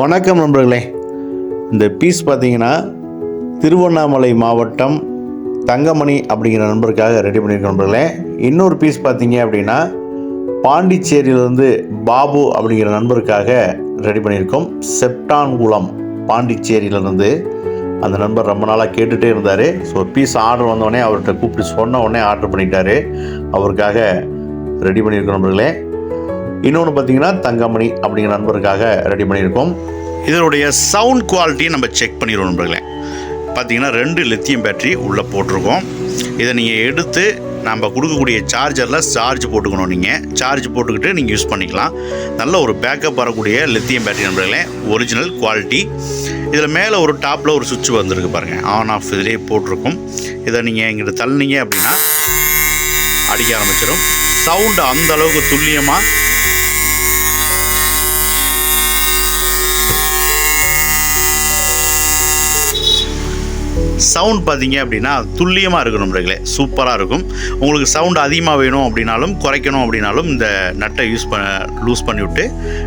வணக்கம் நண்பர்களே. இந்த பீஸ் பார்த்தீங்கன்னா திருவண்ணாமலை மாவட்டம் தங்கமணி அப்படிங்கிற நண்பருக்காக ரெடி பண்ணியிருக்கோம் நண்பர்களே. இன்னொரு பீஸ் பார்த்தீங்க அப்படின்னா பாண்டிச்சேரியிலேருந்து பாபு அப்படிங்கிற நண்பருக்காக ரெடி பண்ணியிருக்கோம். செப்டான்குளம் பாண்டிச்சேரியிலேருந்து அந்த நண்பர் ரொம்ப நாளாக கேட்டுகிட்டே இருந்தார். ஸோ பீஸ் ஆர்டர் வந்தோடனே அவர்கிட்ட கூப்பிட்டு சொன்ன உடனே ஆர்டர் பண்ணிட்டார். அவருக்காக ரெடி பண்ணியிருக்கோம் நண்பர்களே. இன்னொன்று பார்த்தீங்கன்னா தங்கமணி அப்படிங்கிற நண்பருக்காக ரெடி பண்ணியிருக்கோம். இதனுடைய சவுண்ட் குவாலிட்டியை நம்ம செக் பண்ணிடுவோம் நண்பர்களே. பார்த்தீங்கன்னா 2 லித்தியம் பேட்டரி உள்ளே போட்டிருக்கோம். இதை நீங்கள் எடுத்து நம்ம கொடுக்கக்கூடிய சார்ஜரில் சார்ஜ் போட்டுக்கணும். நீங்கள் சார்ஜ் போட்டுக்கிட்டு நீங்கள் யூஸ் பண்ணிக்கலாம். நல்ல ஒரு பேக்கப் வரக்கூடிய லித்தியம் பேட்டரி நண்பர்களே, ஒரிஜினல் குவாலிட்டி. இதில் மேலே ஒரு டாப்பில் ஒரு சுவிட்ச் வந்திருக்கு பாருங்கள், ஆன் ஆஃப் இதிலே போட்டிருக்கும். இதை நீங்கள் இங்கிட்ட தள்ளினீங்க அப்படின்னா அடிக்க ஆரம்பிச்சிடும். சவுண்டு அந்த அளவுக்கு துல்லியமாக சவுண்ட் பார்த்தீங்க அப்படின்னா துல்லியமாக இருக்கும் நண்பர்களே, சூப்பராக இருக்கும். உங்களுக்கு சவுண்டு அதிகமாக வேணும் அப்படின்னாலும் குறைக்கணும் அப்படின்னாலும் இந்த நட்டை லூஸ் பண்ணிவிட்டு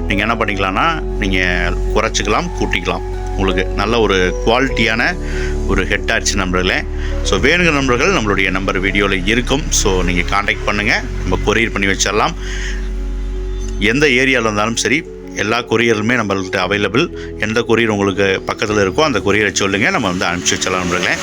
நீங்கள் என்ன பண்ணிக்கலாம்னா நீங்கள் குறைச்சிக்கலாம், கூட்டிக்கலாம். உங்களுக்கு நல்ல ஒரு குவாலிட்டியான ஒரு ஹெட் ஆச்சு நண்பர்களே. ஸோ வேணுங்கிற நண்பர்கள் நம்மளுடைய நம்பர் வீடியோவில் இருக்கும். ஸோ நீங்கள் காண்டாக்ட் பண்ணுங்கள், நம்ம கொரியர் பண்ணி வச்சிடலாம். எந்த ஏரியாவில் இருந்தாலும் சரி, எல்லா கொரியருமே நம்மள்கிட்ட அவைலபிள். எந்த கொரியர் உங்களுக்கு பக்கத்தில் இருக்கோ அந்த கொரியரை சொல்லுங்கள், நம்ம அனுப்பிச்சி வச்சலாம் நண்பர்களே.